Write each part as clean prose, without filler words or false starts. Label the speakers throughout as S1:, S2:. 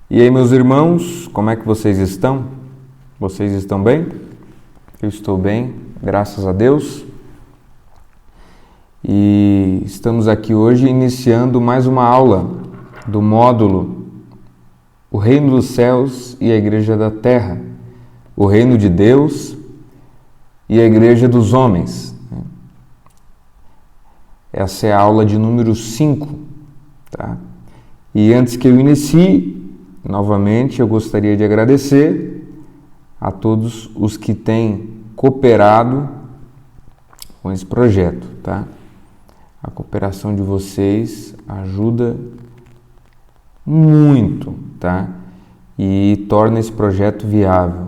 S1: E aí, meus irmãos, como é que vocês estão? Vocês estão bem? Eu estou bem, graças a Deus. E estamos aqui hoje iniciando mais uma aula do módulo O Reino dos Céus e a Igreja da Terra, o Reino de Deus e a Igreja dos Homens. Essa é a aula de número 5, tá? E antes que eu inicie, novamente, eu gostaria de agradecer a todos os que têm cooperado com esse projeto, tá? A cooperação de vocês ajuda muito, tá? E torna esse projeto viável.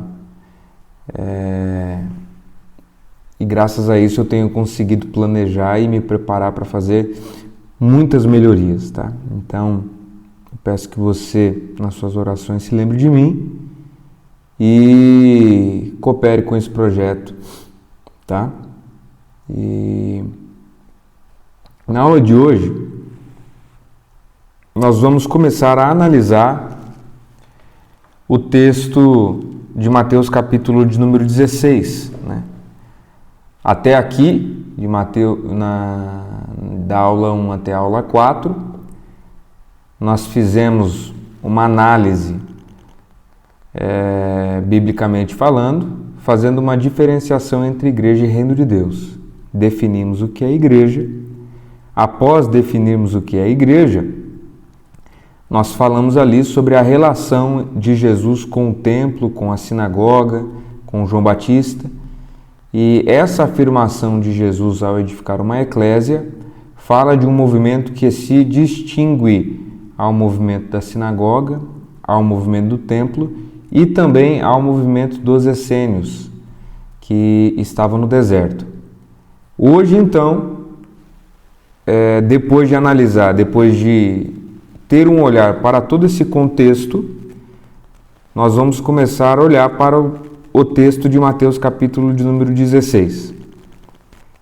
S1: E graças a isso eu tenho conseguido planejar e me preparar para fazer muitas melhorias, tá? Então, peço que você, nas suas orações, se lembre de mim e coopere com esse projeto, tá? E na aula de hoje, nós vamos começar a analisar o texto de Mateus, capítulo de número 16, né? Até aqui, de Mateus, da aula 1 até a aula 4, nós fizemos uma análise, biblicamente falando, fazendo uma diferenciação entre igreja e reino de Deus. Definimos o que é igreja. Após definirmos o que é igreja, nós falamos ali sobre a relação de Jesus com o templo, com a sinagoga, com João Batista. E essa afirmação de Jesus ao edificar uma eclésia fala de um movimento que se distingue ao movimento da sinagoga, ao movimento do templo e também ao movimento dos essênios, que estavam no deserto. Hoje, então, depois de analisar, depois de ter um olhar para todo esse contexto, nós vamos começar a olhar para o texto de Mateus, capítulo de número 16,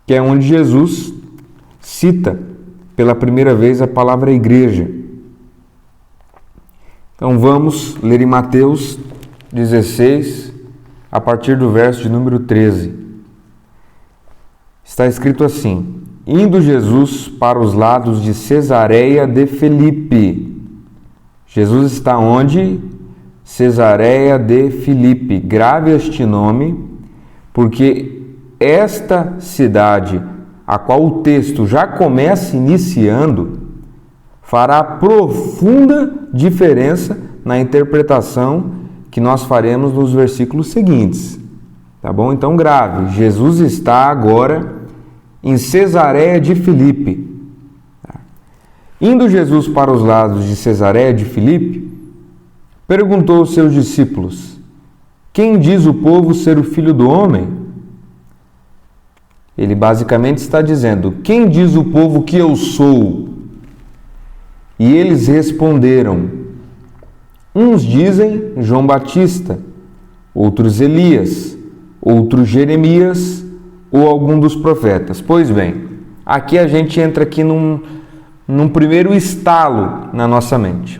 S1: que é onde Jesus cita pela primeira vez a palavra igreja. Então vamos ler em Mateus 16, a partir do verso de número 13. Está escrito assim: Indo Jesus para os lados de Cesareia de Filipe. Jesus está onde? Cesareia de Filipe. Grave este nome, porque esta cidade, a qual o texto já começa iniciando, fará profunda diferença na interpretação que nós faremos nos versículos seguintes. Tá bom? Então grave. Jesus está agora em Cesareia de Filipe. Indo Jesus para os lados de Cesareia de Filipe, perguntou aos seus discípulos: Quem diz o povo ser o Filho do Homem? Ele basicamente está dizendo: Quem diz o povo que eu sou? E eles responderam: Uns dizem João Batista, outros Elias, outros Jeremias ou algum dos profetas. Pois bem, aqui a gente entra aqui num primeiro estalo na nossa mente.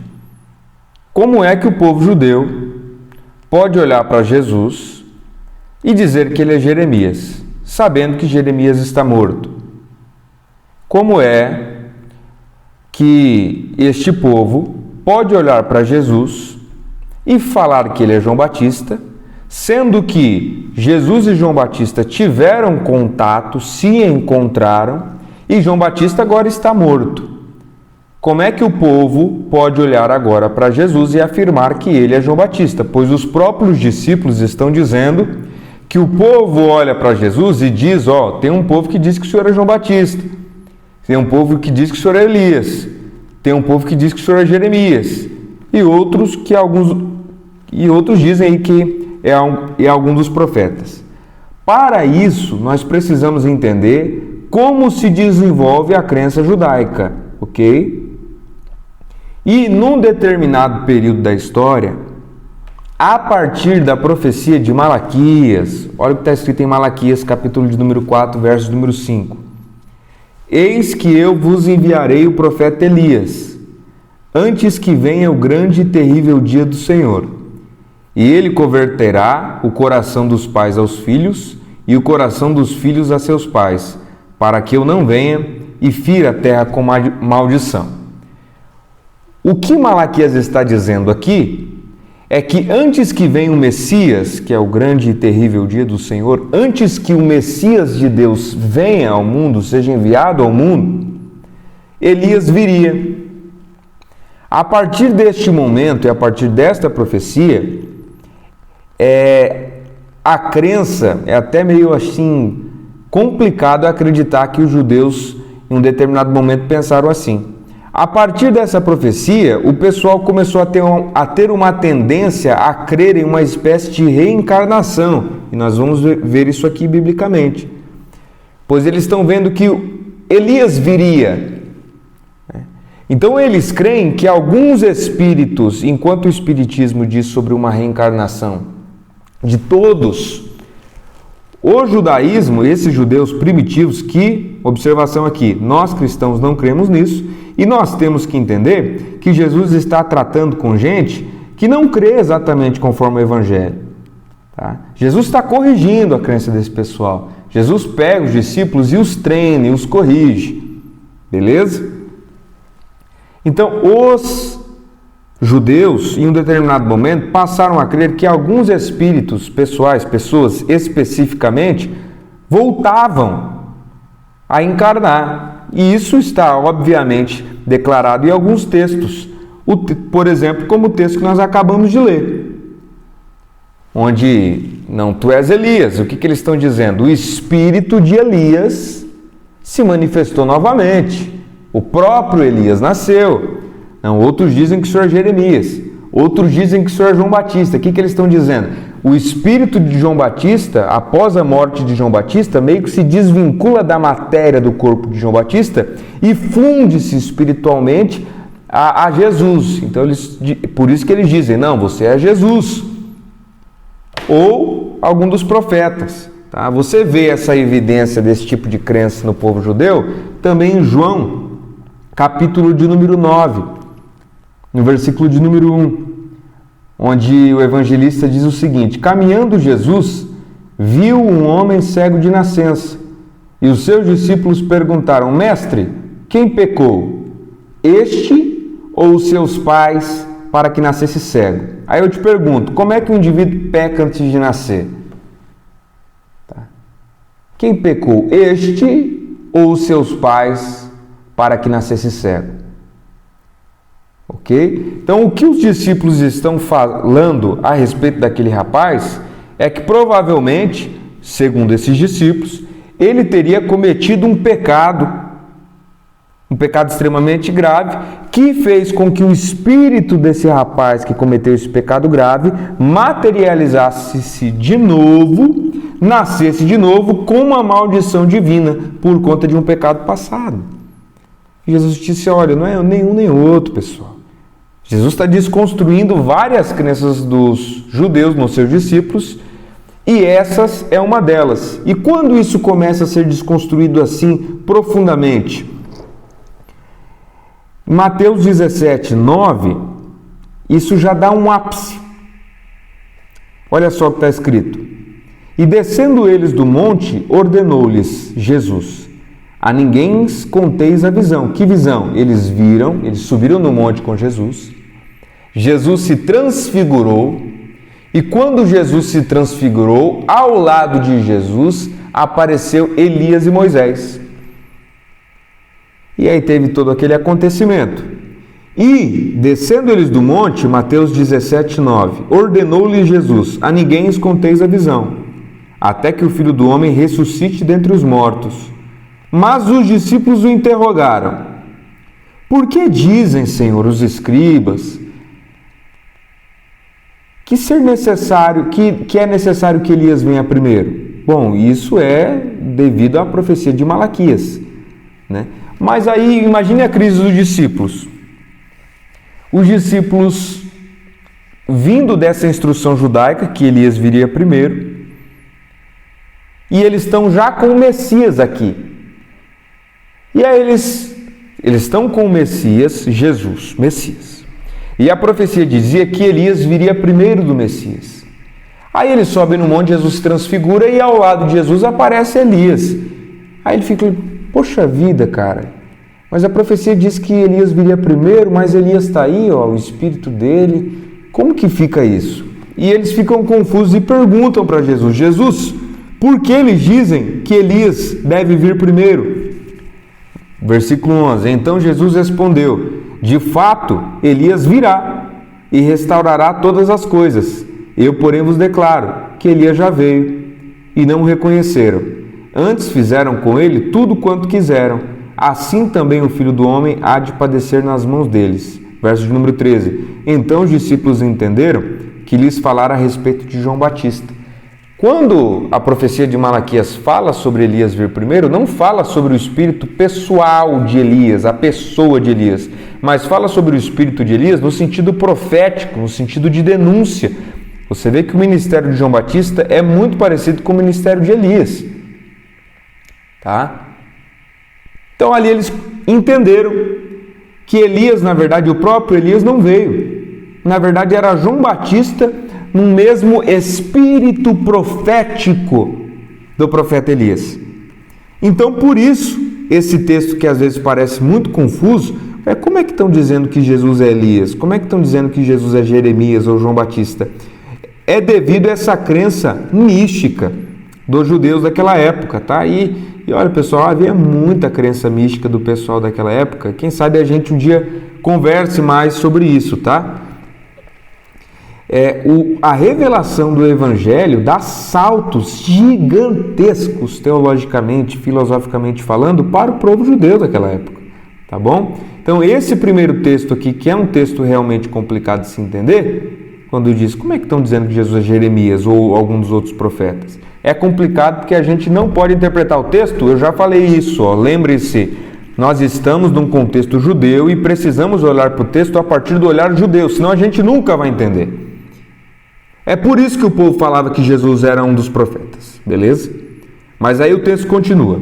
S1: Como é que o povo judeu pode olhar para Jesus e dizer que ele é Jeremias, sabendo que Jeremias está morto? Como é que este povo pode olhar para Jesus e falar que ele é João Batista, sendo que Jesus e João Batista tiveram contato, se encontraram, e João Batista agora está morto? Como é que o povo pode olhar agora para Jesus e afirmar que ele é João Batista? Pois os próprios discípulos estão dizendo que o povo olha para Jesus e diz: tem um povo que diz que o Senhor é João Batista, tem um povo que diz que o Senhor é Elias, tem um povo que diz que o Senhor é Jeremias, e outros dizem que é algum dos profetas. Para isso, nós precisamos entender como se desenvolve a crença judaica, ok? E num determinado período da história, a partir da profecia de Malaquias, olha o que está escrito em Malaquias, capítulo de número 4, verso número 5. Eis que eu vos enviarei o profeta Elias, antes que venha o grande e terrível dia do Senhor. E ele converterá o coração dos pais aos filhos e o coração dos filhos a seus pais, para que eu não venha e fira a terra com maldição. O que Malaquias está dizendo aqui é que antes que venha o Messias, que é o grande e terrível dia do Senhor, antes que o Messias de Deus venha ao mundo, seja enviado ao mundo, Elias viria. A partir deste momento e a partir desta profecia, a crença é até meio assim complicado acreditar que os judeus em um determinado momento pensaram assim. A partir dessa profecia, o pessoal começou a ter uma tendência a crer em uma espécie de reencarnação. E nós vamos ver isso aqui biblicamente. Pois eles estão vendo que Elias viria. Então eles creem que alguns espíritos, enquanto o Espiritismo diz sobre uma reencarnação de todos, o judaísmo, esses judeus primitivos que, observação aqui, nós cristãos não cremos nisso, e nós temos que entender que Jesus está tratando com gente que não crê exatamente conforme o Evangelho. Tá? Jesus está corrigindo a crença desse pessoal. Jesus pega os discípulos e os treina e os corrige. Beleza? Então, os judeus, em um determinado momento, passaram a crer que alguns espíritos pessoais, pessoas especificamente, voltavam a encarnar. E isso está, obviamente, declarado em alguns textos. Por exemplo, como o texto que nós acabamos de ler. Onde, não, tu és Elias. O que eles estão dizendo? O espírito de Elias se manifestou novamente. O próprio Elias nasceu. Não, outros dizem que o senhor é Jeremias. Outros dizem que o senhor é João Batista. O que eles estão dizendo? O espírito de João Batista, após a morte de João Batista, meio que se desvincula da matéria do corpo de João Batista e funde-se espiritualmente a Jesus. Então, por isso que eles dizem, não, você é Jesus. Ou algum dos profetas. Tá? Você vê essa evidência desse tipo de crença no povo judeu também em João, capítulo de número 9, no versículo de número 1. Onde o evangelista diz o seguinte: caminhando Jesus, viu um homem cego de nascença, e os seus discípulos perguntaram: mestre, quem pecou, este ou os seus pais, para que nascesse cego? Aí eu te pergunto, como é que um indivíduo peca antes de nascer? Tá. Quem pecou, este ou os seus pais, para que nascesse cego? Ok? Então, o que os discípulos estão falando a respeito daquele rapaz é que provavelmente, segundo esses discípulos, ele teria cometido um pecado extremamente grave, que fez com que o espírito desse rapaz que cometeu esse pecado grave materializasse-se de novo, nascesse de novo com uma maldição divina por conta de um pecado passado. E Jesus disse: olha, não é nenhum nem outro, pessoal. Jesus está desconstruindo várias crenças dos judeus nos seus discípulos, e essas é uma delas. E quando isso começa a ser desconstruído assim profundamente? Em Mateus 17, 9, isso já dá um ápice. Olha só o que está escrito. E descendo eles do monte, ordenou-lhes Jesus: a ninguém conteis a visão. Que visão? Eles viram, eles subiram no monte com Jesus. Jesus se transfigurou, e quando Jesus se transfigurou, ao lado de Jesus apareceu Elias e Moisés. E aí teve todo aquele acontecimento. E, descendo eles do monte, Mateus 17, 9, ordenou-lhe Jesus: a ninguém conteis a visão, até que o Filho do Homem ressuscite dentre os mortos. Mas os discípulos o interrogaram: por que dizem, Senhor, os escribas, que é necessário que Elias venha primeiro? Bom, isso é devido à profecia de Malaquias, né? Mas aí, imagine a crise dos discípulos. Os discípulos, vindo dessa instrução judaica, que Elias viria primeiro, e eles estão já com o Messias aqui. E aí eles estão com o Messias, Jesus, Messias. E a profecia dizia que Elias viria primeiro do Messias. Aí eles sobem no monte, Jesus se transfigura e ao lado de Jesus aparece Elias. Aí ele fica, poxa vida, cara, mas a profecia diz que Elias viria primeiro, mas Elias está aí, ó, o espírito dele, como que fica isso? E eles ficam confusos e perguntam para Jesus, Jesus, por que eles dizem que Elias deve vir primeiro? Versículo 11, então Jesus respondeu, de fato, Elias virá e restaurará todas as coisas. Eu, porém, vos declaro que Elias já veio e não o reconheceram. Antes fizeram com ele tudo quanto quiseram. Assim também o Filho do Homem há de padecer nas mãos deles. Verso de número 13. Então os discípulos entenderam que lhes falara a respeito de João Batista. Quando a profecia de Malaquias fala sobre Elias vir primeiro, não fala sobre o espírito pessoal de Elias, a pessoa de Elias, mas fala sobre o espírito de Elias no sentido profético, no sentido de denúncia. Você vê que o ministério de João Batista é muito parecido com o ministério de Elias. Tá? Então ali eles entenderam que Elias, na verdade, o próprio Elias não veio. Na verdade era João Batista no mesmo espírito profético do profeta Elias. Então por isso, esse texto que às vezes parece muito confuso, como é que estão dizendo que Jesus é Elias? Como é que estão dizendo que Jesus é Jeremias ou João Batista? É devido a essa crença mística dos judeus daquela época, tá? E olha, pessoal, havia muita crença mística do pessoal daquela época. Quem sabe a gente um dia converse mais sobre isso, tá? A revelação do Evangelho dá saltos gigantescos, teologicamente, filosoficamente falando, para o povo judeu daquela época, tá bom? Então, esse primeiro texto aqui, que é um texto realmente complicado de se entender, quando diz, como é que estão dizendo que Jesus é Jeremias ou algum dos outros profetas? É complicado porque a gente não pode interpretar o texto, eu já falei isso, ó, lembre-se, nós estamos num contexto judeu e precisamos olhar para o texto a partir do olhar judeu, senão a gente nunca vai entender. É por isso que o povo falava que Jesus era um dos profetas, beleza? Mas aí o texto continua.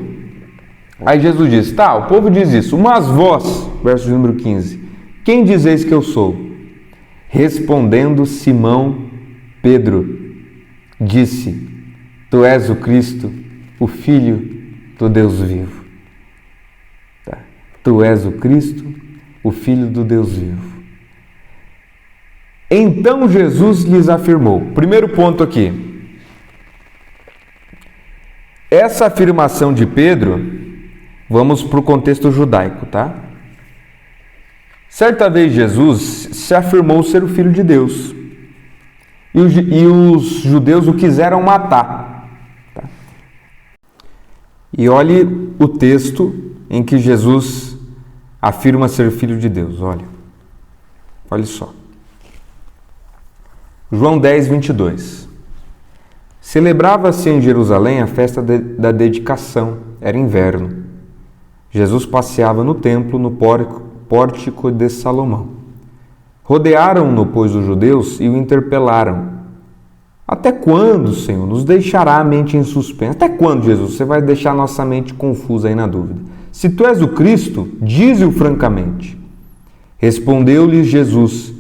S1: Aí Jesus diz, tá, o povo diz isso, mas vós, verso número 15, quem dizeis que eu sou? Respondendo Simão Pedro, disse, tu és o Cristo, o Filho do Deus vivo. Tá. Tu és o Cristo, o Filho do Deus vivo. Então Jesus lhes afirmou, primeiro ponto aqui, essa afirmação de Pedro, vamos para o contexto judaico, tá? Certa vez Jesus se afirmou ser o Filho de Deus e os judeus o quiseram matar. Tá? E olhe o texto em que Jesus afirma ser Filho de Deus, olhe só. João 10, 22. Celebrava-se em Jerusalém a festa da dedicação, era inverno. Jesus passeava no templo, no pórtico de Salomão. Rodearam-no, pois, os judeus e o interpelaram. Até quando, Senhor, nos deixará a mente em suspenso? Até quando, Jesus, você vai deixar nossa mente confusa aí na dúvida? Se tu és o Cristo, dize-o francamente. Respondeu-lhe Jesus,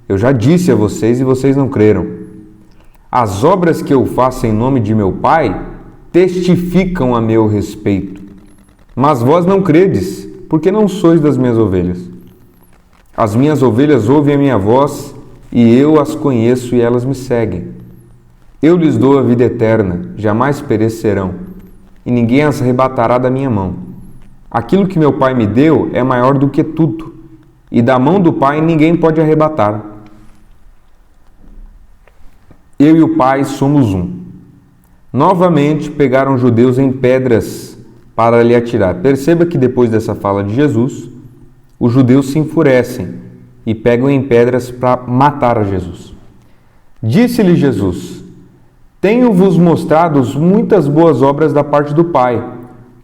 S1: eu já disse a vocês e vocês não creram. As obras que eu faço em nome de meu Pai testificam a meu respeito. Mas vós não credes, porque não sois das minhas ovelhas. As minhas ovelhas ouvem a minha voz, e eu as conheço e elas me seguem. Eu lhes dou a vida eterna, jamais perecerão, e ninguém as arrebatará da minha mão. Aquilo que meu Pai me deu é maior do que tudo, e da mão do Pai ninguém pode arrebatar. Eu e o Pai somos um. Novamente pegaram os judeus em pedras para lhe atirar. Perceba que depois dessa fala de Jesus, os judeus se enfurecem e pegam em pedras para matar a Jesus. Disse-lhe Jesus, tenho-vos mostrado muitas boas obras da parte do Pai.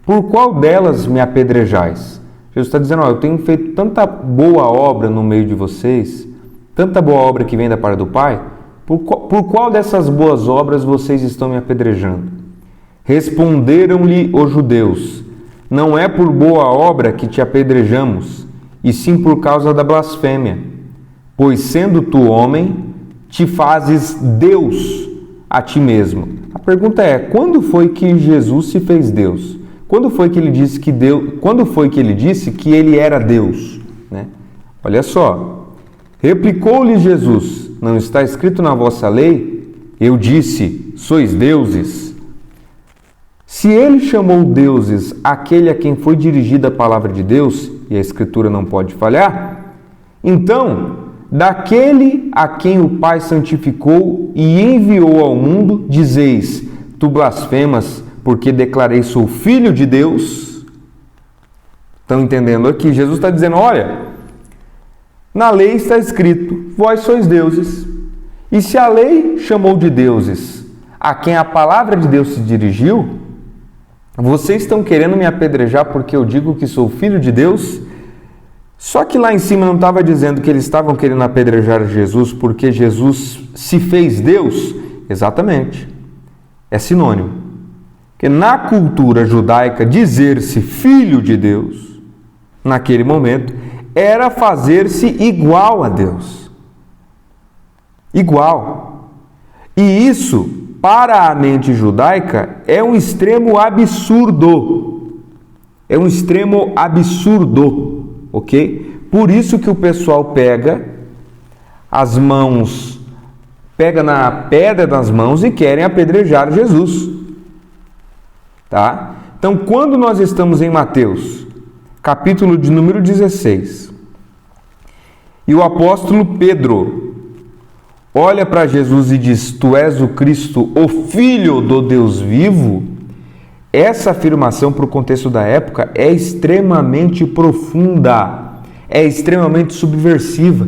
S1: Por qual delas me apedrejais? Jesus está dizendo, eu tenho feito tanta boa obra no meio de vocês, tanta boa obra que vem da parte do Pai, por qual dessas boas obras vocês estão me apedrejando? Responderam-lhe os judeus, não é por boa obra que te apedrejamos, e sim por causa da blasfêmia. Pois sendo tu homem, te fazes Deus a ti mesmo. A pergunta é: quando foi que Jesus se fez Deus? Quando foi que ele disse que ele era Deus? Né? Olha só. Replicou-lhe Jesus: não está escrito na vossa lei? Eu disse: sois deuses. Se ele chamou deuses aquele a quem foi dirigida a palavra de Deus, e a Escritura não pode falhar, então, daquele a quem o Pai santificou e enviou ao mundo, dizeis: tu blasfemas, porque declarei sou filho de Deus. Estão entendendo aqui? Jesus está dizendo: olha, na lei está escrito, vós sois deuses. E se a lei chamou de deuses a quem a palavra de Deus se dirigiu, vocês estão querendo me apedrejar porque eu digo que sou filho de Deus? Só que lá em cima não estava dizendo que eles estavam querendo apedrejar Jesus porque Jesus se fez Deus? Exatamente. É sinônimo. Porque na cultura judaica, dizer-se filho de Deus, naquele momento, era fazer-se igual a Deus. Igual. E isso, para a mente judaica, é um extremo absurdo. É um extremo absurdo, ok? Por isso que o pessoal pega na pedra das mãos e querem apedrejar Jesus. Tá? Então, quando nós estamos em Mateus, capítulo de número 16, e o apóstolo Pedro olha para Jesus e diz: tu és o Cristo, o Filho do Deus vivo, essa afirmação para o contexto da época é extremamente profunda, é extremamente subversiva.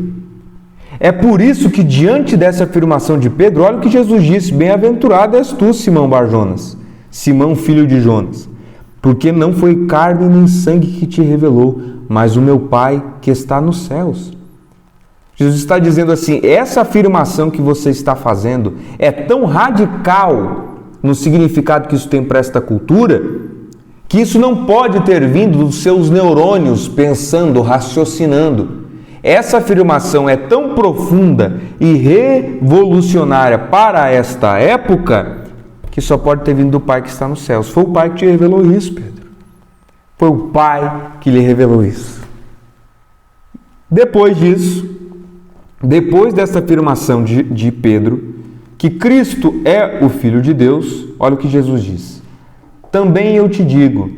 S1: É por isso que, diante dessa afirmação de Pedro, olha o que Jesus disse: bem-aventurado és tu, Simão Bar-Jonas, Simão, filho de Jonas, porque não foi carne nem sangue que te revelou, mas o meu Pai que está nos céus. Jesus está dizendo assim: essa afirmação que você está fazendo é tão radical no significado que isso tem para esta cultura, que isso não pode ter vindo dos seus neurônios pensando, raciocinando. Essa afirmação é tão profunda e revolucionária para esta época que só pode ter vindo do Pai que está nos céus. Foi o Pai que te revelou isso, Pedro. Foi o Pai que lhe revelou isso. Depois disso, depois dessa afirmação de Pedro, que Cristo é o Filho de Deus, olha o que Jesus diz: também eu te digo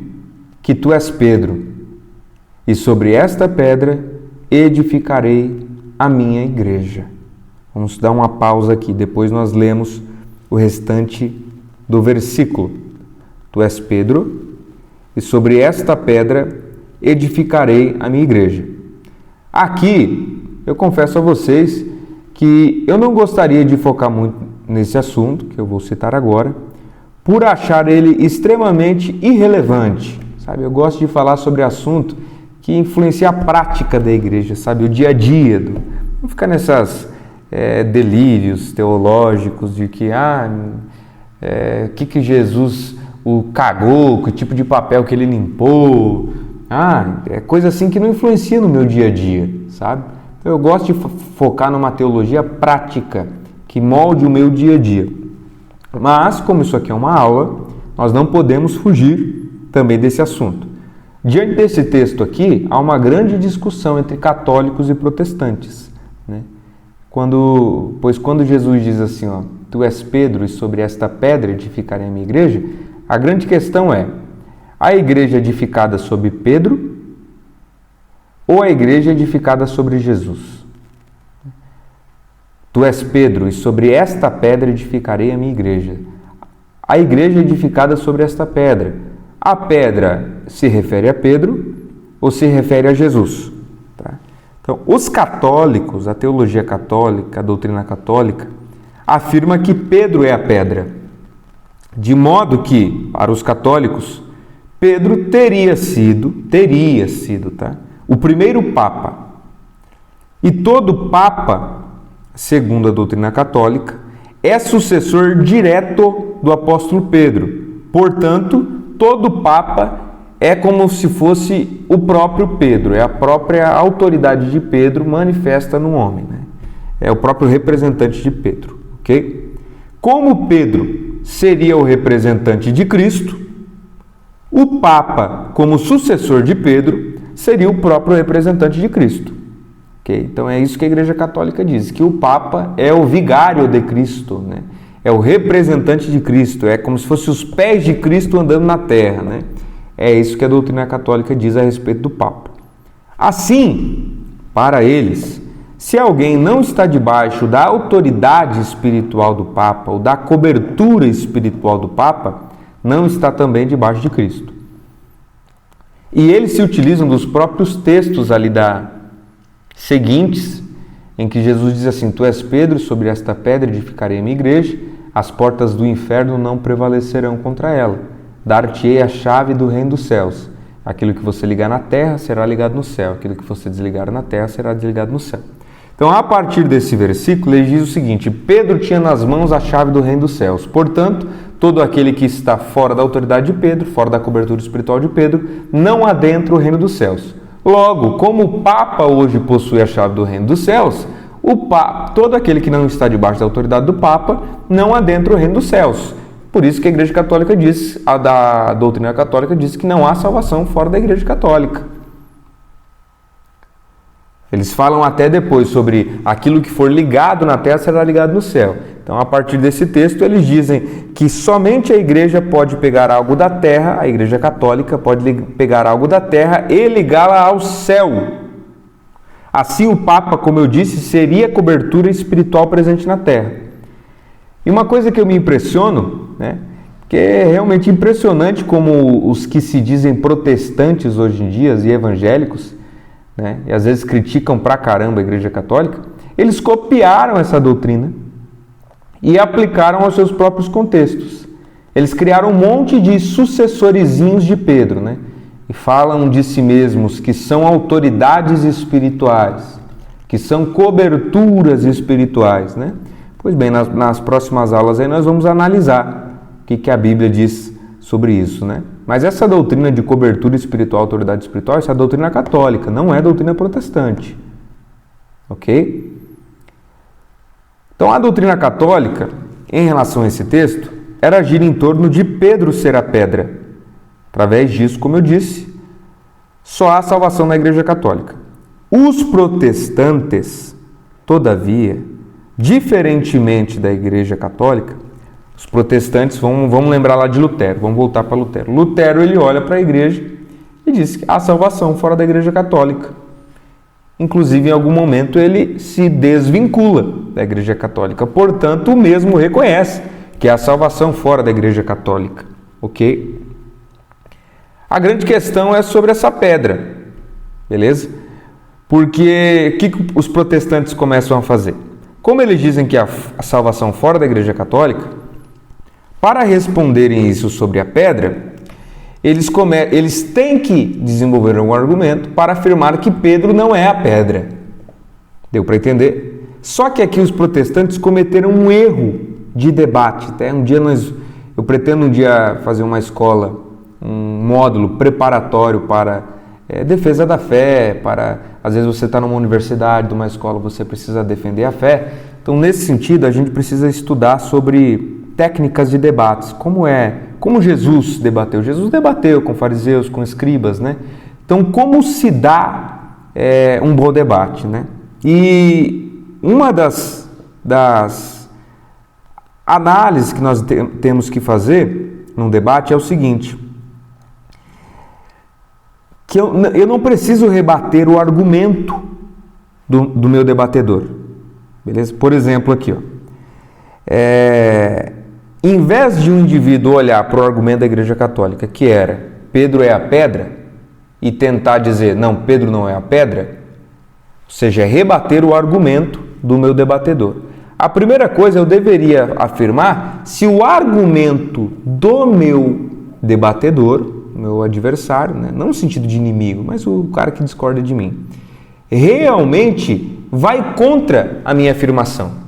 S1: que tu és Pedro, e sobre esta pedra edificarei a minha igreja. Vamos dar uma pausa aqui, depois nós lemos o restante do versículo. Tu és Pedro, e sobre esta pedra edificarei a minha igreja. Aqui, eu confesso a vocês que eu não gostaria de focar muito nesse assunto, que eu vou citar agora, por achar ele extremamente irrelevante. Sabe, eu gosto de falar sobre assunto que influencia a prática da igreja, sabe, o dia a dia. Não ficar nessas delírios teológicos de que que Jesus o cagou, que tipo de papel que ele limpou. É coisa assim que não influencia no meu dia a dia, sabe? Então eu gosto de focar numa teologia prática, que molde o meu dia a dia. Mas, como isso aqui é uma aula, nós não podemos fugir também desse assunto. Diante desse texto aqui, há uma grande discussão entre católicos e protestantes, né? Pois quando Jesus diz assim, tu és Pedro e sobre esta pedra edificarei a minha igreja, a grande questão é: a igreja edificada sobre Pedro ou a igreja edificada sobre Jesus? Tu és Pedro e sobre esta pedra edificarei a minha igreja. A igreja edificada sobre esta pedra. A pedra se refere a Pedro ou se refere a Jesus? Tá? Então, os católicos, a teologia católica, a doutrina católica, afirma que Pedro é a pedra. De modo que, para os católicos, Pedro teria sido, tá? O primeiro Papa. E todo Papa, segundo a doutrina católica, é sucessor direto do apóstolo Pedro. Portanto, todo Papa é como se fosse o próprio Pedro, é a própria autoridade de Pedro manifesta no homem, né? É o próprio representante de Pedro, ok? Como Pedro seria o representante de Cristo, o Papa, como sucessor de Pedro, seria o próprio representante de Cristo. Okay? Então é isso que a Igreja Católica diz, que o Papa é o vigário de Cristo, né? É o representante de Cristo, é como se fosse os pés de Cristo andando na terra, né? É isso que a doutrina católica diz a respeito do Papa. Assim, para eles, se alguém não está debaixo da autoridade espiritual do Papa ou da cobertura espiritual do Papa, não está também debaixo de Cristo. E eles se utilizam dos próprios textos ali seguintes, em que Jesus diz assim: Tu és Pedro, sobre esta pedra edificarei a minha igreja, as portas do inferno não prevalecerão contra ela. Dar-te-ei a chave do reino dos céus. Aquilo que você ligar na terra será ligado no céu, aquilo que você desligar na terra será desligado no céu. Então, a partir desse versículo, ele diz o seguinte: Pedro tinha nas mãos a chave do reino dos céus. Portanto, todo aquele que está fora da autoridade de Pedro, fora da cobertura espiritual de Pedro, não adentra o reino dos céus. Logo, como o Papa hoje possui a chave do reino dos céus, todo aquele que não está debaixo da autoridade do Papa não adentra o reino dos céus. Por isso que a Igreja Católica diz, a doutrina católica diz que não há salvação fora da Igreja Católica. Eles falam até depois sobre aquilo que for ligado na terra será ligado no céu. Então, a partir desse texto, eles dizem que somente a Igreja pode pegar algo da terra, a Igreja Católica pode pegar algo da terra e ligá-la ao céu. Assim, o Papa, como eu disse, seria a cobertura espiritual presente na terra. E uma coisa que eu me impressiono, né, que é realmente impressionante como os que se dizem protestantes hoje em dia e evangélicos, né, e às vezes criticam pra caramba a Igreja Católica, eles copiaram essa doutrina e aplicaram aos seus próprios contextos. Eles criaram um monte de sucessorizinhos de Pedro, né, e falam de si mesmos que são autoridades espirituais, que são coberturas espirituais, né? Pois bem, nas próximas aulas aí nós vamos analisar o que a Bíblia diz sobre isso, né? Mas essa doutrina de cobertura espiritual, autoridade espiritual, essa é a doutrina católica, não é a doutrina protestante. Ok? Então a doutrina católica, em relação a esse texto, era agir em torno de Pedro ser a pedra. Através disso, como eu disse, só há salvação na Igreja Católica. Os protestantes, todavia, diferentemente da Igreja Católica, os protestantes, vamos lembrar lá de Lutero, vamos voltar para Lutero. Lutero, ele olha para a Igreja e diz que há salvação fora da Igreja Católica. Inclusive, em algum momento, ele se desvincula da Igreja Católica. Portanto, o mesmo reconhece que há salvação fora da Igreja Católica. Ok? A grande questão é sobre essa pedra. Beleza? Porque o que os protestantes começam a fazer? Como eles dizem que há a salvação fora da Igreja Católica, para responderem isso sobre a pedra, eles têm que desenvolver um argumento para afirmar que Pedro não é a pedra. Deu para entender? Só que aqui os protestantes cometeram um erro de debate. Até eu pretendo um dia fazer uma escola, um módulo preparatório para defesa da fé, às vezes você está numa universidade, numa escola, você precisa defender a fé. Então, nesse sentido, a gente precisa estudar sobre técnicas de debates. Como Jesus debateu? Jesus debateu com fariseus, com escribas, né? Então, como se dá um bom debate, né? E uma das análises que nós temos que fazer num debate é o seguinte: que eu não preciso rebater o argumento do meu debatedor. Beleza? Por exemplo, aqui, ó. Em vez de um indivíduo olhar para o argumento da Igreja Católica, que era Pedro é a pedra, e tentar dizer, não, Pedro não é a pedra, ou seja, é rebater o argumento do meu debatedor. A primeira coisa, eu deveria afirmar se o argumento do meu debatedor, meu adversário, né? Não no sentido de inimigo, mas o cara que discorda de mim, realmente vai contra a minha afirmação.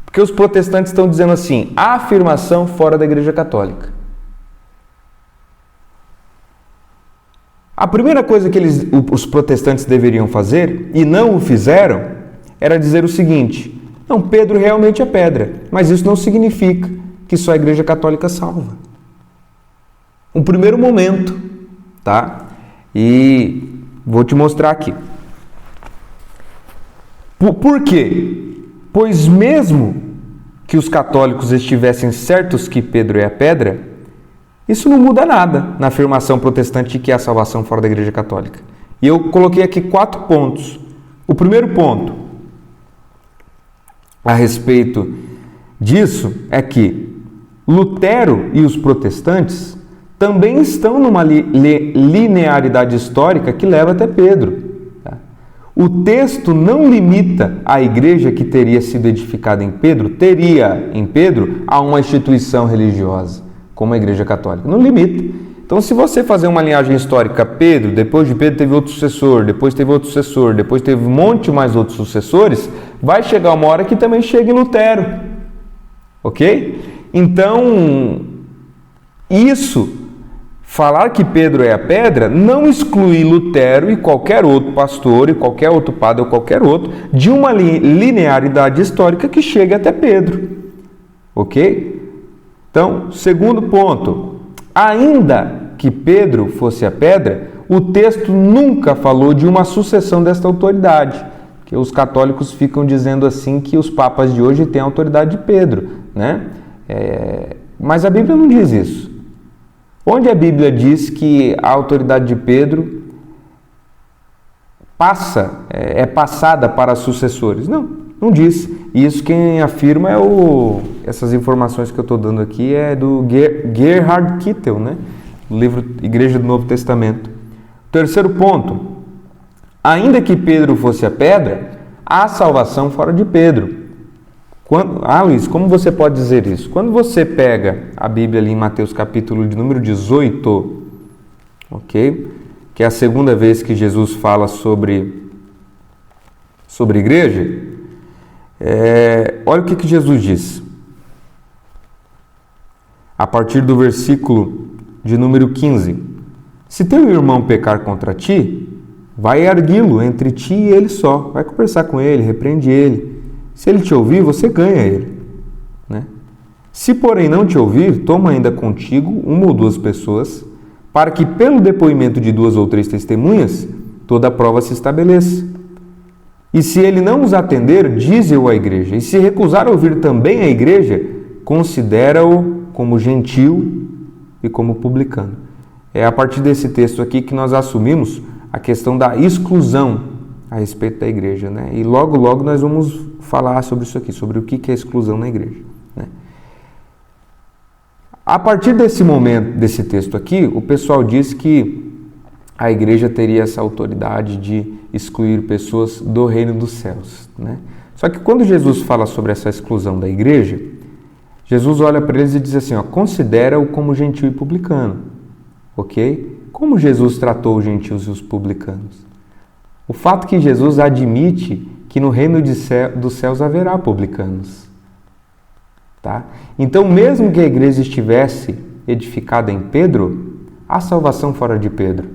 S1: Porque os protestantes estão dizendo assim, a afirmação fora da Igreja Católica. A primeira coisa que os protestantes deveriam fazer, e não o fizeram, era dizer o seguinte: não, Pedro realmente é pedra, mas isso não significa que só a Igreja Católica salva. Um primeiro momento, tá? E vou te mostrar aqui. Por quê? Pois mesmo que os católicos estivessem certos que Pedro é a pedra, isso não muda nada na afirmação protestante de que há salvação fora da Igreja Católica. E eu coloquei aqui 4 pontos. O primeiro ponto a respeito disso é que Lutero e os protestantes também estão numa linearidade histórica que leva até Pedro. Tá? O texto não limita a igreja que teria sido edificada em Pedro, a uma instituição religiosa, como a Igreja Católica. Não limita. Então, se você fazer uma linhagem histórica, Pedro, depois de Pedro teve outro sucessor, depois teve outro sucessor, depois teve um monte mais outros sucessores, vai chegar uma hora que também chega em Lutero. Ok? Então, falar que Pedro é a pedra, não exclui Lutero e qualquer outro pastor, e qualquer outro padre ou qualquer outro, de uma linearidade histórica que chega até Pedro. Ok? Então, segundo ponto, ainda que Pedro fosse a pedra, o texto nunca falou de uma sucessão desta autoridade, que os católicos ficam dizendo assim que os papas de hoje têm a autoridade de Pedro, né? Mas a Bíblia não diz isso. Onde a Bíblia diz que a autoridade de Pedro é passada para sucessores? Não diz. E isso quem afirma essas informações que eu estou dando aqui é do Gerhard Kittel, né? Do livro Igreja do Novo Testamento. Terceiro ponto, ainda que Pedro fosse a pedra, há salvação fora de Pedro. Luiz, como você pode dizer isso? Quando você pega a Bíblia ali em Mateus capítulo de número 18, ok? Que é a segunda vez que Jesus fala sobre igreja, olha o que Jesus diz. A partir do versículo de número 15. Se teu irmão pecar contra ti, vai arguí-lo entre ti e ele só. Vai conversar com ele, repreende ele. Se ele te ouvir, você ganha ele. Né? Se, porém, não te ouvir, toma ainda contigo 1 ou 2 pessoas, para que, pelo depoimento de 2 ou 3 testemunhas, toda a prova se estabeleça. E se ele não os atender, dize-o à igreja. E se recusar a ouvir também a igreja, considera-o como gentil e como publicano. É a partir desse texto aqui que nós assumimos a questão da exclusão a respeito da igreja, né? E logo nós vamos falar sobre isso aqui, sobre o que é exclusão na igreja, né? A partir desse momento, desse texto aqui, o pessoal diz que a igreja teria essa autoridade de excluir pessoas do reino dos céus, né? Só que quando Jesus fala sobre essa exclusão da igreja, Jesus olha para eles e diz assim, considera-o como gentil e publicano, ok? Como Jesus tratou os gentios e os publicanos? O fato que Jesus admite que no reino dos céus haverá publicanos. Tá? Então, mesmo que a igreja estivesse edificada em Pedro, há salvação fora de Pedro.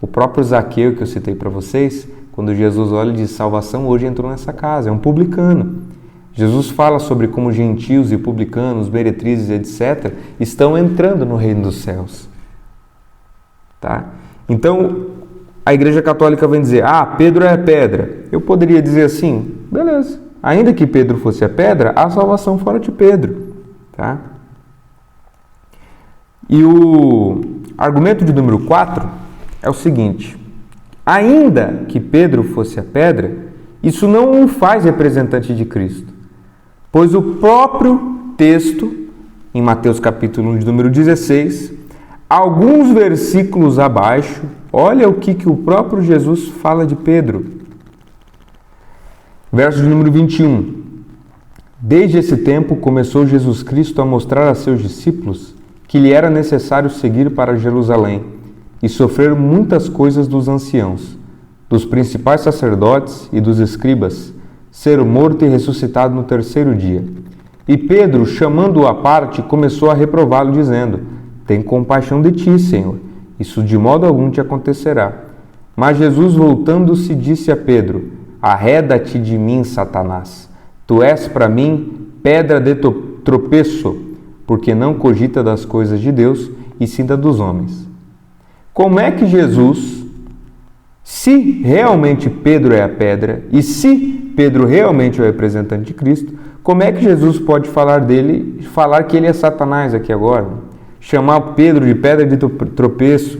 S1: O próprio Zaqueu, que eu citei para vocês, quando Jesus olha e diz salvação, hoje entrou nessa casa, é um publicano. Jesus fala sobre como gentios e publicanos, meretrizes, etc., estão entrando no reino dos céus. Tá? Então, a Igreja Católica vem dizer, Pedro é a pedra. Eu poderia dizer assim, beleza, ainda que Pedro fosse a pedra, há salvação fora de Pedro. Tá? E o argumento de número 4 é o seguinte, ainda que Pedro fosse a pedra, isso não o faz representante de Cristo, pois o próprio texto, em Mateus capítulo 1, de número 16, alguns versículos abaixo, olha o que o próprio Jesus fala de Pedro. Verso de número 21. Desde esse tempo começou Jesus Cristo a mostrar a seus discípulos que lhe era necessário seguir para Jerusalém e sofrer muitas coisas dos anciãos, dos principais sacerdotes e dos escribas, ser morto e ressuscitado no 3º dia. E Pedro, chamando-o à parte, começou a reprová-lo, dizendo, tem compaixão de ti, Senhor, isso de modo algum te acontecerá. Mas Jesus, voltando-se, disse a Pedro: arreda-te de mim, Satanás. Tu és para mim pedra de tropeço, porque não cogita das coisas de Deus, e sim das dos homens. Como é que Jesus, se realmente Pedro é a pedra, e se Pedro realmente é o representante de Cristo, como é que Jesus pode falar dele, falar que ele é Satanás aqui agora? Chamar Pedro de pedra de tropeço.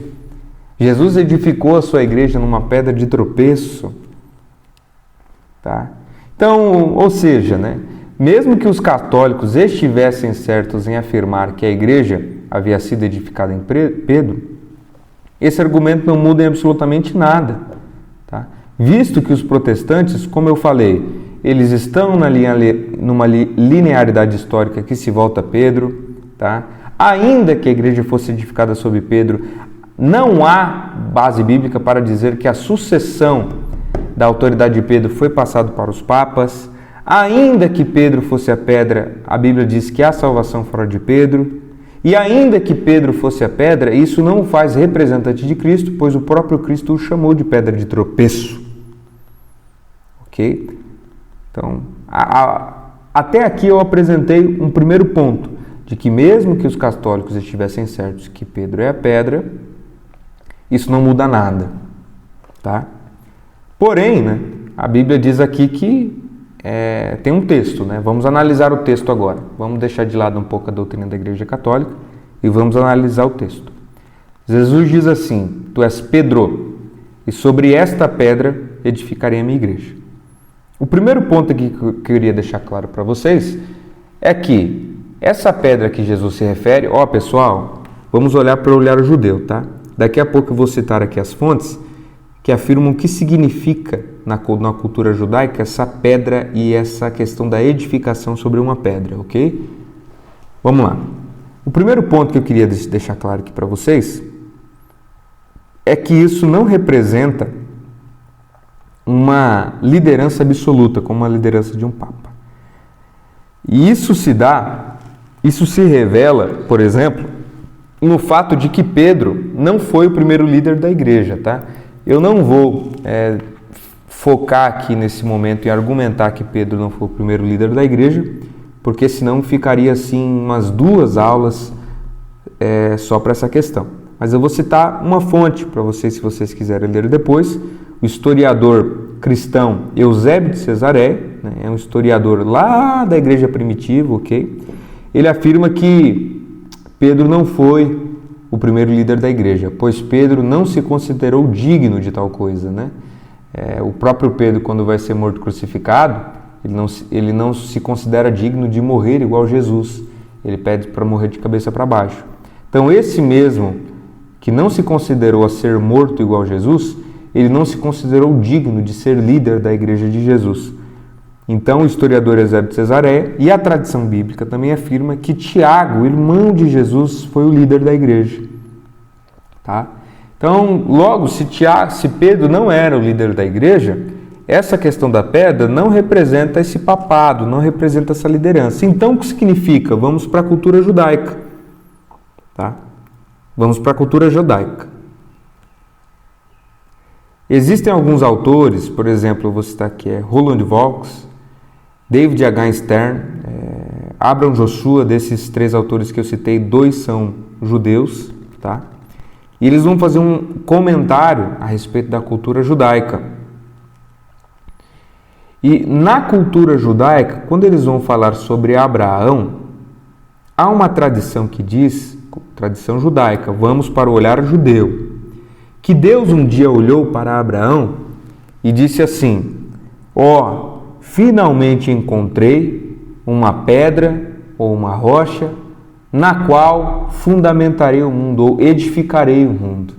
S1: Jesus edificou a sua igreja numa pedra de tropeço. Tá? Então, ou seja, mesmo que os católicos estivessem certos em afirmar que a igreja havia sido edificada em Pedro, esse argumento não muda em absolutamente nada. Tá? Visto que os protestantes, como eu falei, eles estão numa linearidade histórica que se volta a Pedro. Tá? Ainda que a igreja fosse edificada sob Pedro, não há base bíblica para dizer que a sucessão da autoridade de Pedro foi passada para os papas. Ainda que Pedro fosse a pedra, a Bíblia diz que há salvação fora de Pedro. E ainda que Pedro fosse a pedra, isso não o faz representante de Cristo, pois o próprio Cristo o chamou de pedra de tropeço. Ok? Então, até aqui eu apresentei um primeiro ponto, de que mesmo que os católicos estivessem certos que Pedro é a pedra, isso não muda nada, tá? Porém, a Bíblia diz aqui que tem um texto, Vamos analisar o texto agora. Vamos deixar de lado um pouco a doutrina da Igreja Católica e vamos analisar o texto. Jesus diz assim: tu és Pedro, e sobre esta pedra edificarei a minha igreja. O primeiro ponto aqui que eu queria deixar claro para vocês é que essa pedra que Jesus se refere, pessoal, vamos olhar para o olhar judeu, tá? Daqui a pouco eu vou citar aqui as fontes que afirmam o que significa na cultura judaica essa pedra e essa questão da edificação sobre uma pedra, ok? Vamos lá. O primeiro ponto que eu queria deixar claro aqui para vocês é que isso não representa uma liderança absoluta, como a liderança de um papa. E isso se revela, por exemplo, no fato de que Pedro não foi o primeiro líder da igreja, tá? Eu não vou focar aqui nesse momento e argumentar que Pedro não foi o primeiro líder da igreja, porque senão ficaria assim umas 2 aulas só para essa questão. Mas eu vou citar uma fonte para vocês, se vocês quiserem ler depois. O historiador cristão Eusébio de Cesareia, é um historiador lá da igreja primitiva, ok? Ele afirma que Pedro não foi o primeiro líder da igreja, pois Pedro não se considerou digno de tal coisa, o próprio Pedro, quando vai ser morto crucificado, ele não se considera digno de morrer igual Jesus. Ele pede para morrer de cabeça para baixo. Então, esse mesmo que não se considerou a ser morto igual Jesus, ele não se considerou digno de ser líder da igreja de Jesus. Então, o historiador Eusébio de Cesareia e a tradição bíblica também afirma que Tiago, irmão de Jesus, foi o líder da igreja. Tá? Então, logo, se Pedro não era o líder da igreja, essa questão da pedra não representa esse papado, não representa essa liderança. Então, o que significa? Vamos para a cultura judaica. Tá? Vamos para a cultura judaica. Existem alguns autores, por exemplo, eu vou citar aqui, Roland Volks, David H. Stern, Abraham Joshua, desses 3 autores que eu citei, 2 são judeus, tá? E eles vão fazer um comentário a respeito da cultura judaica. E na cultura judaica, quando eles vão falar sobre Abraão, há uma tradição que diz, tradição judaica, vamos para o olhar judeu, que Deus um dia olhou para Abraão e disse assim: finalmente encontrei uma pedra ou uma rocha na qual fundamentarei o mundo, ou edificarei o mundo.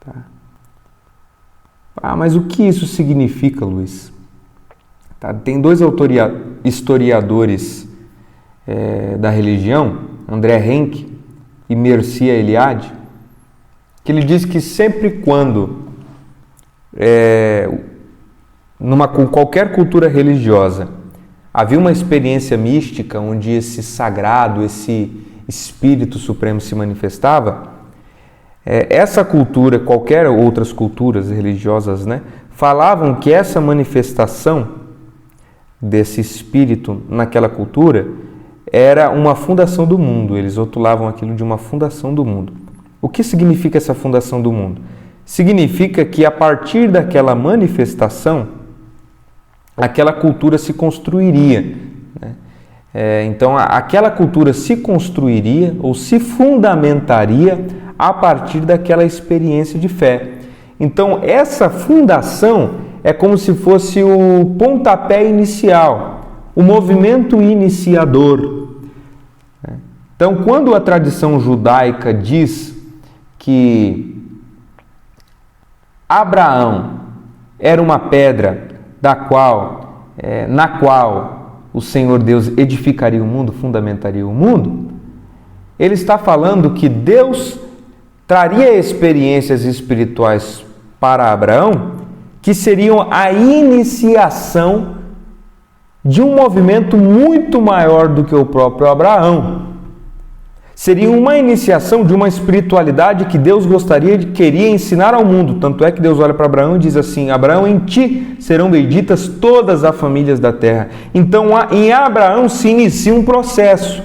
S1: Tá? Mas o que isso significa, Luiz? Tá? Tem 2 historiadores da religião, André Henke e Mircea Eliade, que ele diz que sempre quando com qualquer cultura religiosa havia uma experiência mística onde esse sagrado, esse Espírito Supremo se manifestava, Essa cultura, qualquer outras culturas religiosas, né, falavam que essa manifestação desse espírito naquela cultura era uma fundação do mundo. Eles rotulavam aquilo de uma fundação do mundo. O que significa essa fundação do mundo? Significa que a partir daquela manifestação, aquela cultura se construiria, né? Então, aquela cultura se construiria ou se fundamentaria a partir daquela experiência de fé. Então, essa fundação é como se fosse o pontapé inicial, o movimento iniciador. Então, quando a tradição judaica diz que Abraão era uma pedra na qual o Senhor Deus edificaria o mundo, fundamentaria o mundo, ele está falando que Deus traria experiências espirituais para Abraão que seriam a iniciação de um movimento muito maior do que o próprio Abraão. Seria uma iniciação de uma espiritualidade que Deus queria ensinar ao mundo. Tanto é que Deus olha para Abraão e diz assim: Abraão, em ti serão benditas todas as famílias da terra. Então, em Abraão se inicia um processo.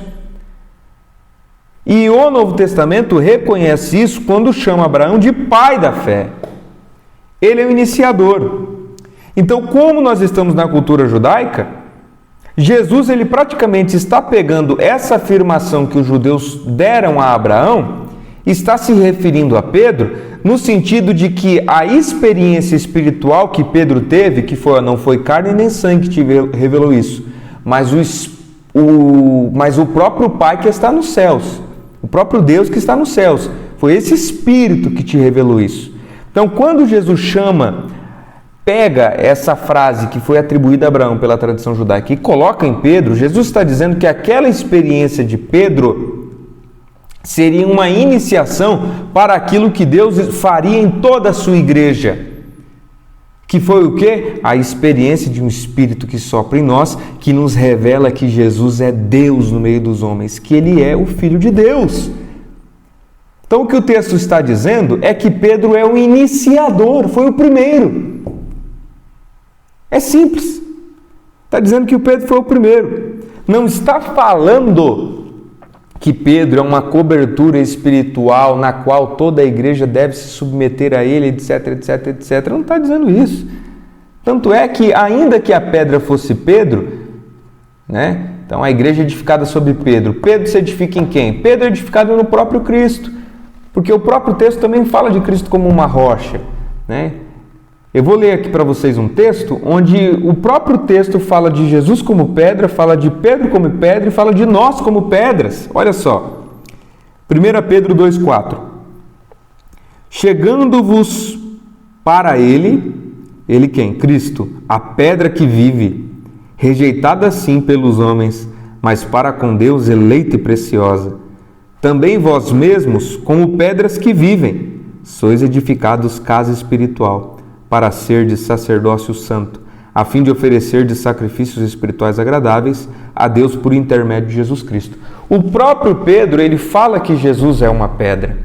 S1: E o Novo Testamento reconhece isso quando chama Abraão de pai da fé. Ele é o iniciador. Então, como nós estamos na cultura judaica, Jesus ele praticamente está pegando essa afirmação que os judeus deram a Abraão, está se referindo a Pedro, no sentido de que a experiência espiritual que Pedro teve, não foi carne nem sangue que te revelou isso, mas o próprio Pai que está nos céus, o próprio Deus que está nos céus, foi esse Espírito que te revelou isso. Então, quando Jesus pega essa frase que foi atribuída a Abraão pela tradição judaica e coloca em Pedro, Jesus está dizendo que aquela experiência de Pedro seria uma iniciação para aquilo que Deus faria em toda a sua igreja. Que foi o quê? A experiência de um Espírito que sopra em nós, que nos revela que Jesus é Deus no meio dos homens, que Ele é o Filho de Deus. Então o que o texto está dizendo é que Pedro é o iniciador, foi o primeiro. É simples. Está dizendo que o Pedro foi o primeiro. Não está falando que Pedro é uma cobertura espiritual na qual toda a igreja deve se submeter a ele, etc, etc, etc. Não está dizendo isso. Tanto é que, ainda que a pedra fosse Pedro, né? Então a igreja é edificada sobre Pedro. Pedro se edifica em quem? Pedro é edificado no próprio Cristo. Porque o próprio texto também fala de Cristo como uma rocha, né? Eu vou ler aqui para vocês um texto onde o próprio texto fala de Jesus como pedra, fala de Pedro como pedra e fala de nós como pedras. Olha só, 1 Pedro 2,4. Chegando-vos para ele quem? Cristo, a pedra que vive, rejeitada sim pelos homens, mas para com Deus eleita e preciosa. Também vós mesmos, como pedras que vivem, sois edificados casa espiritual, para ser de sacerdócio santo, a fim de oferecer de sacrifícios espirituais agradáveis a Deus por intermédio de Jesus Cristo. O próprio Pedro, ele fala que Jesus é uma pedra.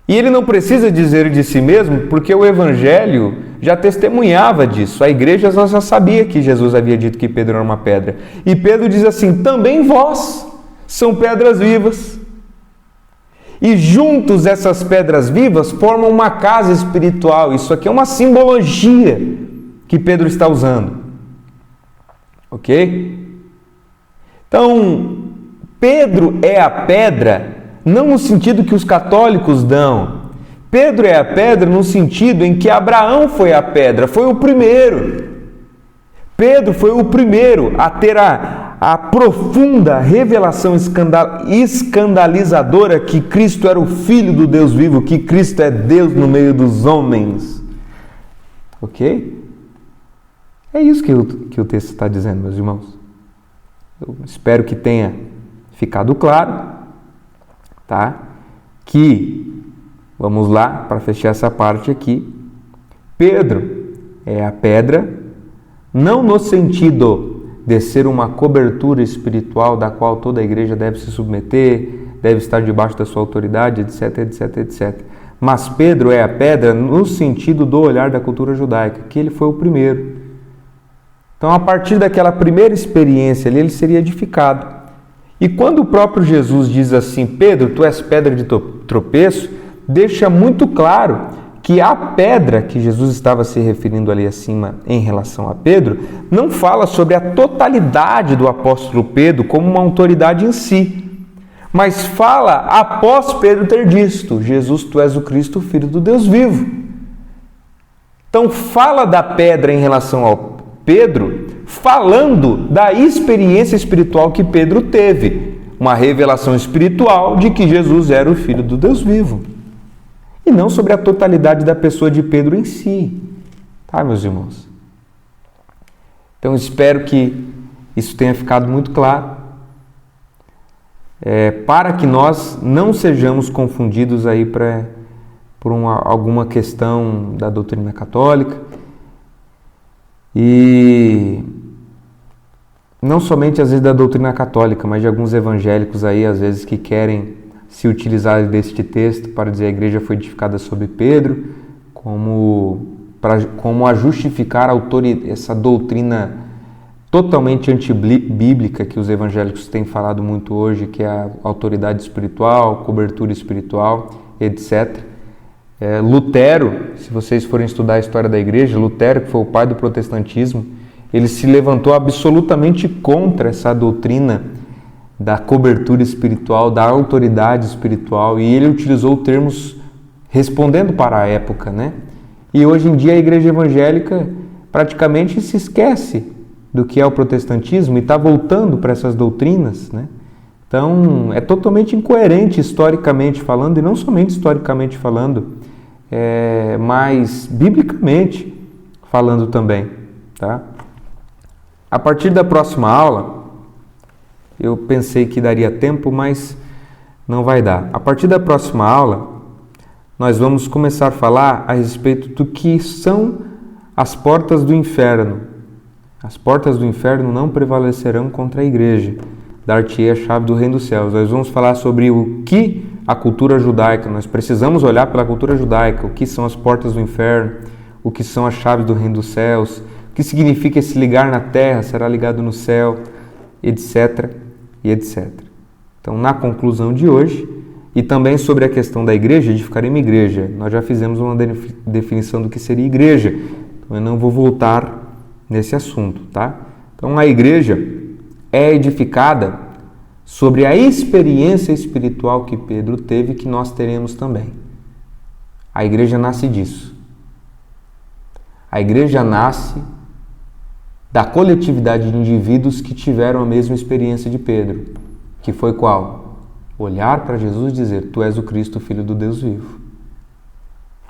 S1: E ele não precisa dizer de si mesmo, porque o Evangelho já testemunhava disso. A igreja já sabia que Jesus havia dito que Pedro era uma pedra. E Pedro diz assim: também vós são pedras vivas. E juntos essas pedras vivas formam uma casa espiritual. Isso aqui é uma simbologia que Pedro está usando. Ok? Então, Pedro é a pedra, não no sentido que os católicos dão. Pedro é a pedra no sentido em que Abraão foi a pedra, foi o primeiro. Pedro foi o primeiro a ter a profunda revelação escandalizadora que Cristo era o Filho do Deus vivo, que Cristo é Deus no meio dos homens. Ok? É isso que o texto está dizendo, meus irmãos. Eu espero que tenha ficado claro, tá? Que, vamos lá, para fechar essa parte aqui, Pedro é a pedra, não no sentido de ser uma cobertura espiritual da qual toda a igreja deve se submeter, deve estar debaixo da sua autoridade, etc, etc, etc. mas Pedro é a pedra no sentido do olhar da cultura judaica, que ele foi o primeiro. Então, a partir daquela primeira experiência ali, ele seria edificado. E quando o próprio Jesus diz assim, Pedro, tu és pedra de tropeço, deixa muito claro que a pedra que Jesus estava se referindo ali acima em relação a Pedro, não fala sobre a totalidade do apóstolo Pedro como uma autoridade em si, mas fala após Pedro ter dito, Jesus, tu és o Cristo, Filho do Deus vivo. Então fala da pedra em relação ao Pedro, falando da experiência espiritual que Pedro teve, uma revelação espiritual de que Jesus era o Filho do Deus vivo. E não sobre a totalidade da pessoa de Pedro em si. Tá, meus irmãos? Então, espero que isso tenha ficado muito claro. Para que nós não sejamos confundidos aí por alguma questão da doutrina católica. E não somente, às vezes, da doutrina católica, mas de alguns evangélicos aí, às vezes, que querem se utilizar deste texto para dizer a igreja foi edificada sobre Pedro, como a justificar essa doutrina totalmente antibíblica que os evangélicos têm falado muito hoje, que é a autoridade espiritual, cobertura espiritual, etc. Lutero, se vocês forem estudar a história da igreja, Lutero, que foi o pai do protestantismo, ele se levantou absolutamente contra essa doutrina da cobertura espiritual, da autoridade espiritual, e ele utilizou termos respondendo para a época, né? E hoje em dia a igreja evangélica praticamente se esquece do que é o protestantismo e está voltando para essas doutrinas, né? Então, é totalmente incoerente historicamente falando, e não somente historicamente falando, mas biblicamente falando também, tá? A partir da próxima aula, eu pensei que daria tempo, mas não vai dar. A partir da próxima aula, nós vamos começar a falar a respeito do que são as portas do inferno. As portas do inferno não prevalecerão contra a igreja. Dar-te-ei a chave do reino dos céus. Nós vamos falar sobre o que a cultura judaica, nós precisamos olhar pela cultura judaica, o que são as portas do inferno, o que são as chaves do reino dos céus, o que significa esse ligar na terra, será ligado no céu, etc. e etc. Então, na conclusão de hoje, e também sobre a questão da igreja, edificar uma igreja, nós já fizemos uma definição do que seria igreja, então eu não vou voltar nesse assunto, tá? Então, a igreja é edificada sobre a experiência espiritual que Pedro teve, que nós teremos também. A igreja nasce disso. A igreja nasce da coletividade de indivíduos que tiveram a mesma experiência de Pedro, que foi qual? Olhar para Jesus e dizer, tu és o Cristo, Filho do Deus vivo.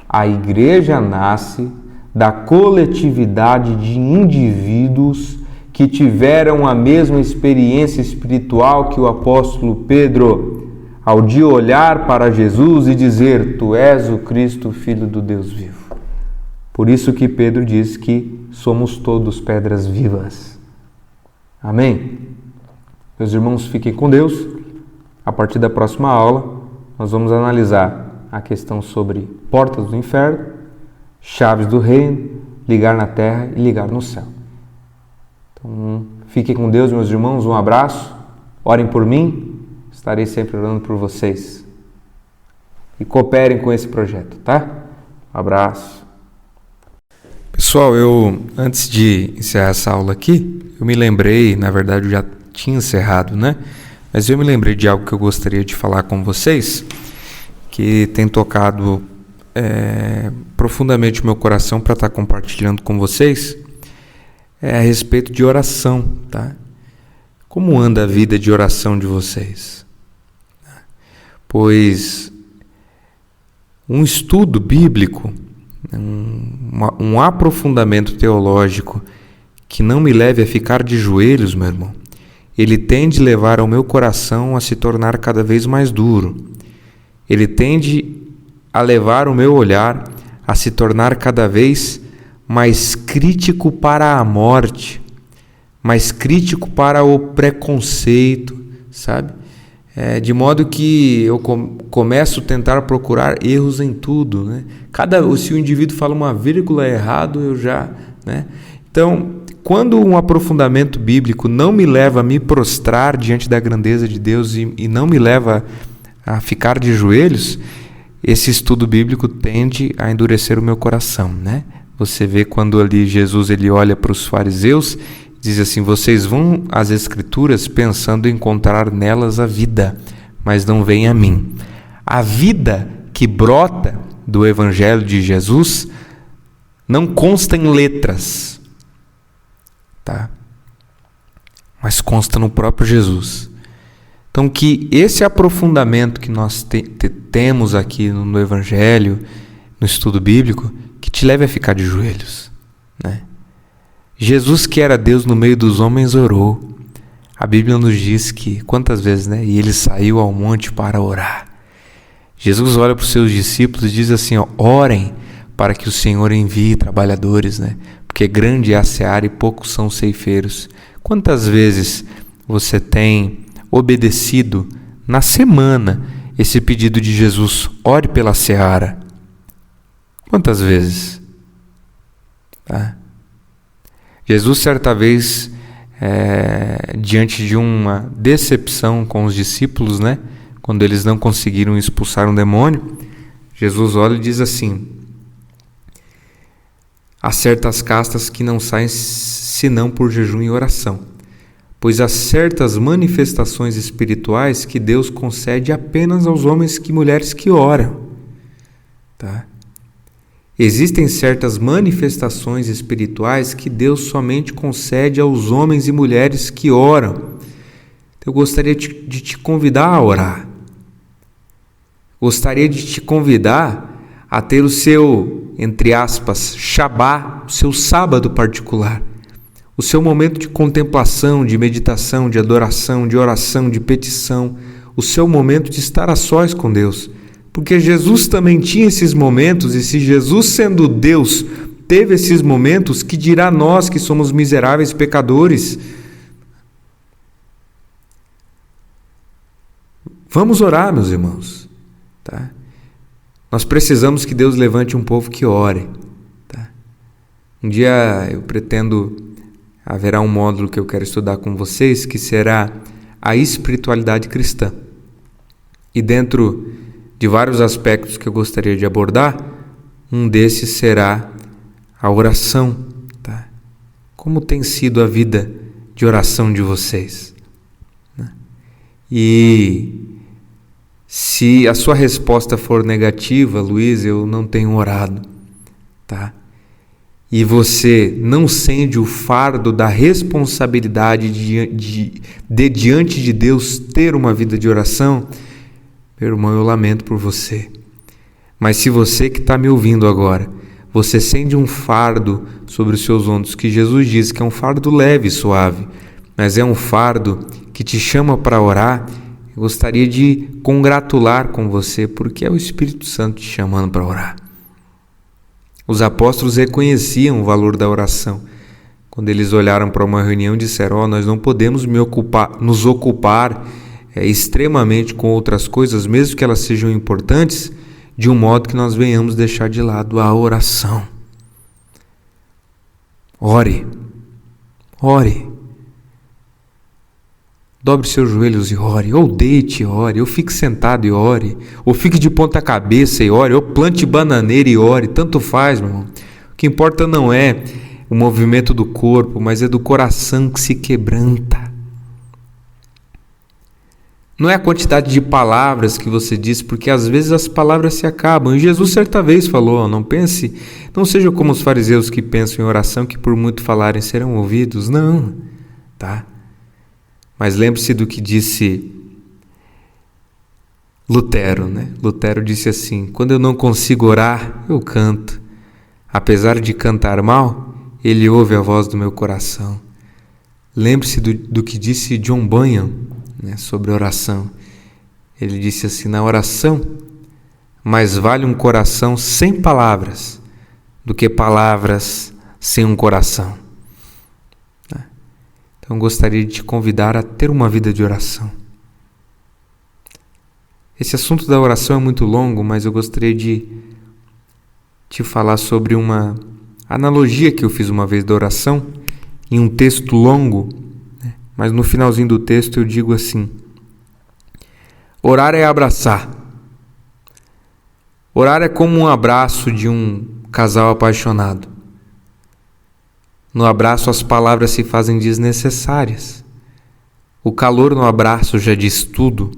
S1: A igreja nasce da coletividade de indivíduos que tiveram a mesma experiência espiritual que o apóstolo Pedro, ao de olhar para Jesus e dizer, tu és o Cristo, Filho do Deus vivo. Por isso que Pedro diz que somos todos pedras vivas. Amém? Meus irmãos, fiquem com Deus. A partir da próxima aula, nós vamos analisar a questão sobre portas do inferno, chaves do reino, ligar na terra e ligar no céu. Então, fiquem com Deus, meus irmãos. Um abraço. Orem por mim. Estarei sempre orando por vocês. E cooperem com esse projeto, tá? Um abraço. Pessoal, antes de encerrar essa aula aqui, eu me lembrei, na verdade eu já tinha encerrado, né? Mas eu me lembrei de algo que eu gostaria de falar com vocês, que tem tocado profundamente o meu coração para estar compartilhando com vocês, a respeito de oração, tá? Como anda a vida de oração de vocês? Pois um estudo bíblico, um aprofundamento teológico que não me leve a ficar de joelhos, meu irmão, ele tende a levar ao meu coração a se tornar cada vez mais duro. Ele tende a levar o meu olhar a se tornar cada vez mais crítico para a morte, mais crítico para o preconceito, sabe? de modo que eu começo a tentar procurar erros em tudo, né? Se o indivíduo fala uma vírgula errado, eu já, né? Então, quando um aprofundamento bíblico não me leva a me prostrar diante da grandeza de Deus e não me leva a ficar de joelhos, esse estudo bíblico tende a endurecer o meu coração, né? Você vê quando ali Jesus ele olha para os fariseus, diz assim: vocês vão às Escrituras pensando em encontrar nelas a vida, mas não vem a mim. A vida que brota do Evangelho de Jesus não consta em letras, tá? Mas consta no próprio Jesus. Então, que esse aprofundamento que nós temos aqui no Evangelho, no estudo bíblico, que te leve a ficar de joelhos, né? Jesus, que era Deus no meio dos homens, orou. A Bíblia nos diz que, quantas vezes, né? E ele saiu ao monte para orar. Jesus olha para os seus discípulos e diz assim: orem para que o Senhor envie trabalhadores, né? Porque grande é a seara e poucos são os ceifeiros. Quantas vezes você tem obedecido na semana esse pedido de Jesus: ore pela seara? Quantas vezes? Tá? Jesus, certa vez, diante de uma decepção com os discípulos, né? Quando eles não conseguiram expulsar um demônio, Jesus olha e diz assim: há certas castas que não saem senão por jejum e oração, pois há certas manifestações espirituais que Deus concede apenas aos homens e mulheres que oram. Tá? Existem certas manifestações espirituais que Deus somente concede aos homens e mulheres que oram. Eu gostaria de te convidar a orar. Gostaria de te convidar a ter o seu, entre aspas, Shabá, o seu sábado particular. O seu momento de contemplação, de meditação, de adoração, de oração, de petição. O seu momento de estar a sós com Deus. Porque Jesus também tinha esses momentos, e se Jesus, sendo Deus, teve esses momentos, que dirá nós que somos miseráveis pecadores? Vamos orar, meus irmãos. Tá? Nós precisamos que Deus levante um povo que ore. Tá? Um dia eu pretendo, haverá um módulo que eu quero estudar com vocês, que será a espiritualidade cristã. E dentro de vários aspectos que eu gostaria de abordar, um desses será a oração. Tá? Como tem sido a vida de oração de vocês? E se a sua resposta for negativa: Luiz, eu não tenho orado, tá? E você não sente o fardo da responsabilidade de diante de Deus ter uma vida de oração, meu irmão, eu lamento por você. Mas se você que está me ouvindo agora, você sente um fardo sobre os seus ombros, que Jesus diz que é um fardo leve e suave, mas é um fardo que te chama para orar, eu gostaria de congratular com você, porque é o Espírito Santo te chamando para orar. Os apóstolos reconheciam o valor da oração. Quando eles olharam para uma reunião e disseram: nós não podemos nos ocupar extremamente com outras coisas, mesmo que elas sejam importantes, de um modo que nós venhamos deixar de lado a oração. Ore. Ore. Dobre seus joelhos e ore, ou deite e ore, ou fique sentado e ore, ou fique de ponta cabeça e ore, ou plante bananeira e ore, tanto faz, meu irmão. O que importa não é o movimento do corpo, mas é do coração que se quebranta. Não é a quantidade de palavras que você diz, porque às vezes as palavras se acabam. E Jesus certa vez falou: não seja como os fariseus que pensam em oração, que por muito falarem serão ouvidos. Não, tá? Mas lembre-se do que disse Lutero, né? Lutero disse assim: quando eu não consigo orar, eu canto. Apesar de cantar mal, ele ouve a voz do meu coração. Lembre-se do que disse John Bunyan, né, sobre oração. Ele disse assim: na oração, mais vale um coração sem palavras do que palavras sem um coração. Então gostaria de te convidar a ter uma vida de oração. Esse assunto da oração é muito longo, mas eu gostaria de te falar sobre uma analogia que eu fiz uma vez da oração, em um texto longo, né? Mas no finalzinho do texto eu digo assim: orar é abraçar. Orar é como um abraço de um casal apaixonado. No abraço as palavras se fazem desnecessárias. O calor no abraço já diz tudo.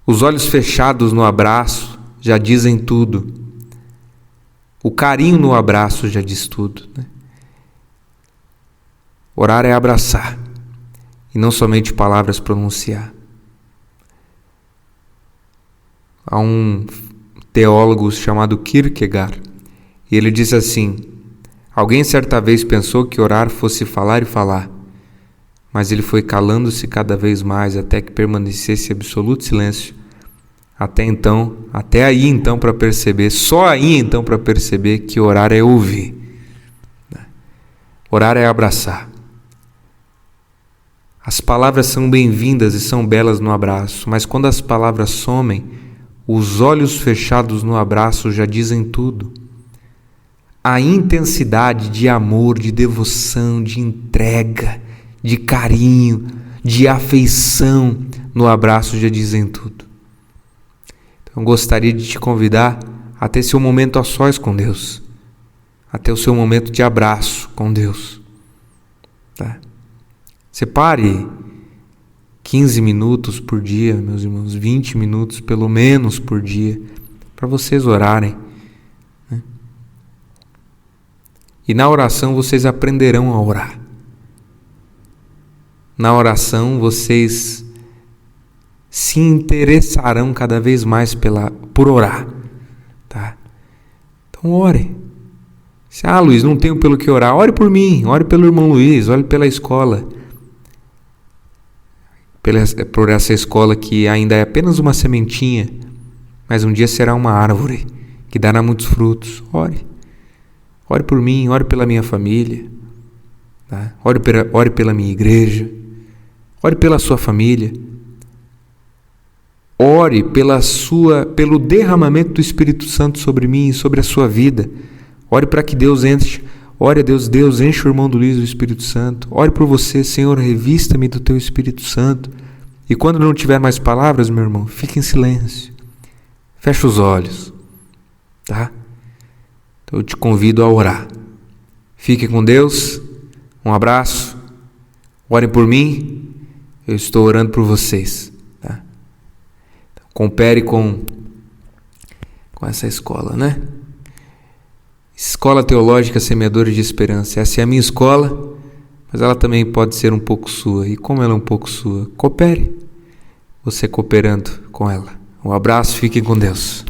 S1: Os olhos fechados no abraço já dizem tudo. O carinho no abraço já diz tudo, né? Orar é abraçar, e não somente palavras pronunciar. Há um teólogo chamado Kierkegaard, e ele diz assim: alguém certa vez pensou que orar fosse falar e falar, mas ele foi calando-se cada vez mais até que permanecesse absoluto silêncio. Até aí então para perceber, só aí então para perceber que orar é ouvir. Orar é abraçar. As palavras são bem-vindas e são belas no abraço, mas quando as palavras somem, os olhos fechados no abraço já dizem tudo. A intensidade de amor, de devoção, de entrega, de carinho, de afeição no abraço já dizem tudo. Então eu gostaria de te convidar a ter seu momento a sós com Deus, a ter o seu momento de abraço com Deus, tá? Separe 15 minutos por dia, meus irmãos, 20 minutos pelo menos por dia, para vocês orarem, né? E na oração vocês aprenderão a orar. Na oração vocês se interessarão cada vez mais por orar, tá? Então ore. Luiz, não tenho pelo que orar. Ore por mim, ore pelo irmão Luiz, ore pela escola. Por essa escola que ainda é apenas uma sementinha, mas um dia será uma árvore que dará muitos frutos. Ore. Ore por mim, ore pela minha família, tá? Ore pela minha igreja, ore pela sua família. Ore pelo derramamento do Espírito Santo sobre mim e sobre a sua vida. Ore para que Deus enche. Ore a Deus, enche o irmão do Luiz do Espírito Santo. Ore por você, Senhor, revista-me do teu Espírito Santo. E quando não tiver mais palavras, meu irmão, fique em silêncio. Feche os olhos, tá? Então eu te convido a orar. Fique com Deus. Um abraço. Orem por mim. Eu estou orando por vocês, tá? Então, coopere com essa escola, né? Escola Teológica Semeadores de Esperança. Essa é a minha escola, mas ela também pode ser um pouco sua. E como ela é um pouco sua, coopere. Você cooperando com ela. Um abraço, fiquem com Deus.